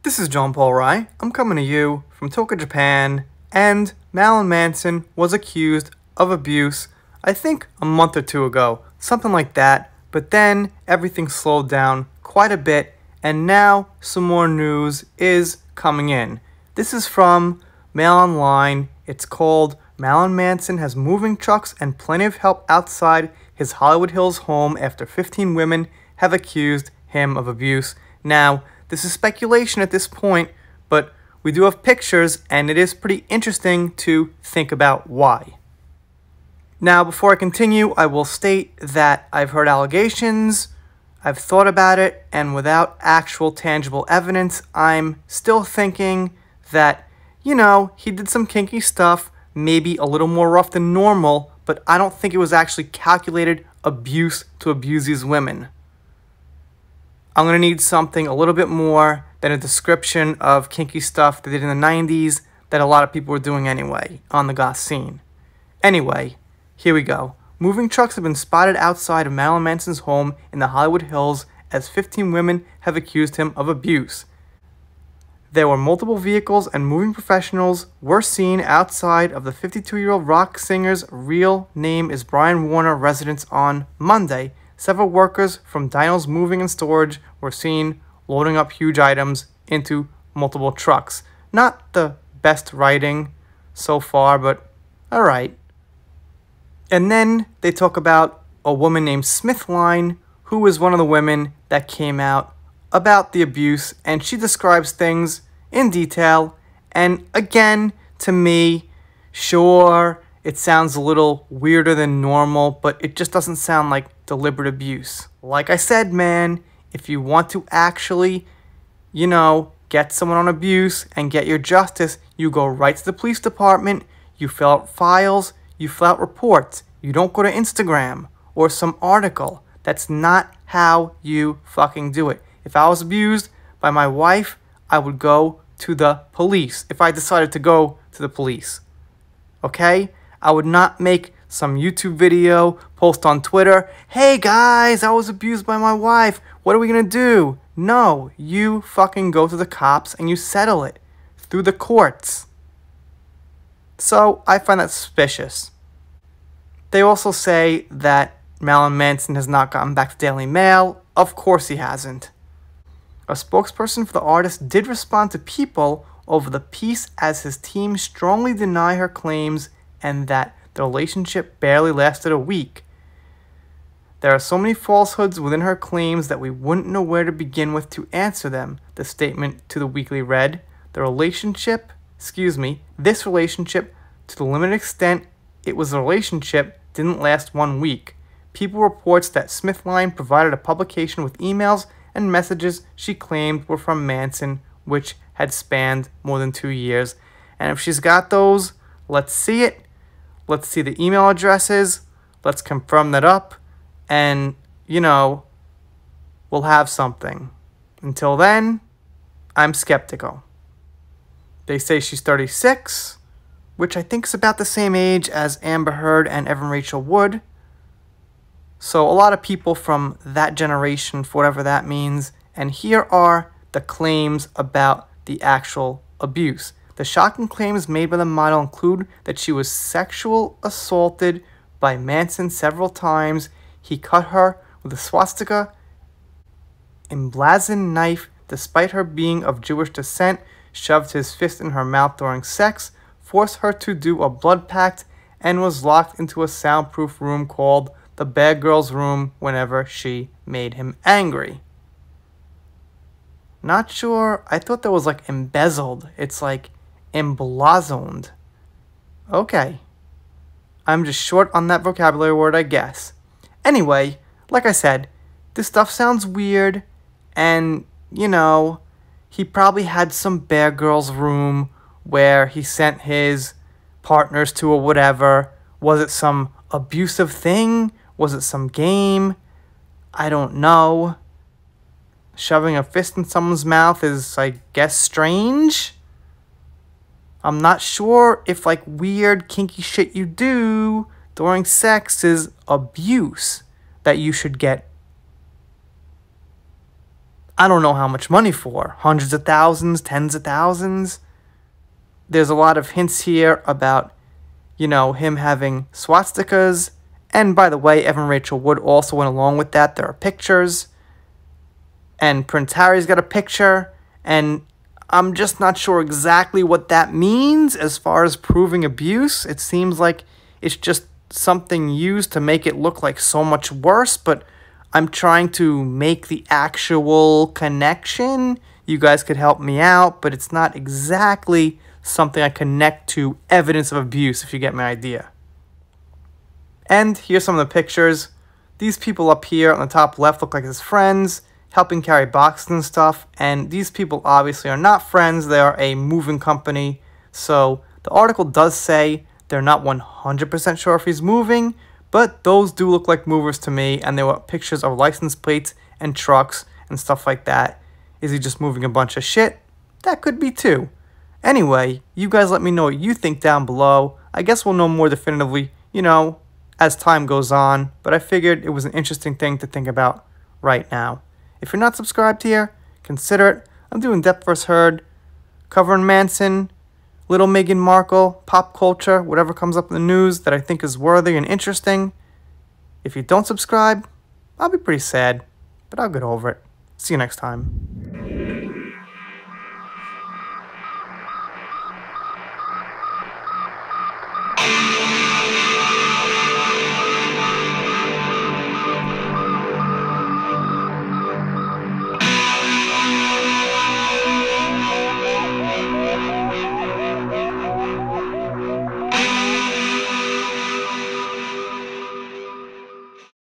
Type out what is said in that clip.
This is John Paul Rai. I'm coming to you from Tokyo, Japan, and Marilyn Manson was accused of abuse, I think a month or two ago, something like that, but then everything slowed down quite a bit, and now some more news is coming in. This is from Mail Online. It's called Marilyn Manson has moving trucks and plenty of help outside his Hollywood Hills home after 15 women have accused him of abuse. Now, this is speculation at this point, but we do have pictures, and it is pretty interesting to think about why. Now, before I continue, I will state that I've heard allegations, I've thought about it, and without actual tangible evidence, I'm still thinking that, he did some kinky stuff, maybe a little more rough than normal, but I don't think it was actually calculated abuse to abuse these women. I'm going to need something a little bit more than a description of kinky stuff they did in the 90s that a lot of people were doing anyway on the goth scene. Anyway, here we go. Moving trucks have been spotted outside of Marilyn Manson's home in the Hollywood Hills as 15 women have accused him of abuse. There were multiple vehicles and moving professionals were seen outside of the 52-year-old rock singer's real name is Brian Warner residence on Monday. Several workers from Dino's Moving and Storage were seen loading up huge items into multiple trucks. Not the best writing so far, but alright. And then they talk about a woman named Smithline, who is one of the women that came out about the abuse, and she describes things in detail. And again, to me, sure, it sounds a little weirder than normal, but it just doesn't sound like deliberate abuse. Like I said, man, if you want to actually, get someone on abuse and get your justice, you go right to the police department, you fill out files, you fill out reports. You don't go to Instagram or some article. That's not how you fucking do it. If I was abused by my wife, I would go to the police if I decided to go to the police. Okay? I would not make some YouTube video, post on Twitter, hey guys, I was abused by my wife, what are we gonna do? No, you fucking go to the cops and you settle it through the courts. So, I find that suspicious. They also say that Marilyn Manson has not gotten back to Daily Mail. Of course he hasn't. A spokesperson for the artist did respond to People over the piece as his team strongly deny her claims and that the relationship barely lasted a week. There are so many falsehoods within her claims that we wouldn't know where to begin with to answer them, the statement to the Weekly read. This relationship, to the limited extent it was a relationship, didn't last 1 week. People reports that Smithline provided a publication with emails and messages she claimed were from Manson, which had spanned more than 2 years. And if she's got those, let's see it. Let's see the email addresses. Let's confirm that up. And, we'll have something. Until then, I'm skeptical. They say she's 36, which I think is about the same age as Amber Heard and Evan Rachel Wood. So a lot of people from that generation, for whatever that means. And here are the claims about the actual abuse. The shocking claims made by the model include that she was sexually assaulted by Manson several times. He cut her with a swastika emblazoned knife despite her being of Jewish descent, shoved his fist in her mouth during sex, forced her to do a blood pact, and was locked into a soundproof room called the Bad Girl's Room whenever she made him angry. Not sure, I thought that was like embezzled. It's like emblazoned. Okay. I'm just short on that vocabulary word, I guess. Anyway, like I said, this stuff sounds weird, and, he probably had some Bear Girls room where he sent his partners to or whatever. Was it some abusive thing? Was it some game? I don't know. Shoving a fist in someone's mouth is, I guess, strange. I'm not sure if, weird, kinky shit you do during sex is abuse that you should get I don't know how much money for. Hundreds of thousands, tens of thousands. There's a lot of hints here about, him having swastikas. And by the way, Evan Rachel Wood also went along with that. There are pictures. And Prince Harry's got a picture. And I'm just not sure exactly what that means as far as proving abuse. It seems like it's just something used to make it look like so much worse, but I'm trying to make the actual connection. You guys could help me out, but it's not exactly something I connect to evidence of abuse, if you get my idea. And here's some of the pictures. These people up here on the top left look like his friends, helping carry boxes and stuff, and these people obviously are not friends. They are a moving company, so the article does say they're not 100% sure if he's moving, but those do look like movers to me, and there were pictures of license plates and trucks and stuff like that. Is he just moving a bunch of shit? That could be too. Anyway, you guys let me know what you think down below. I guess we'll know more definitively, as time goes on, but I figured it was an interesting thing to think about right now. If you're not subscribed here, consider it. I'm doing Depth First Heard, covering Manson, Little Meghan Markle, pop culture, whatever comes up in the news that I think is worthy and interesting. If you don't subscribe, I'll be pretty sad, but I'll get over it. See you next time.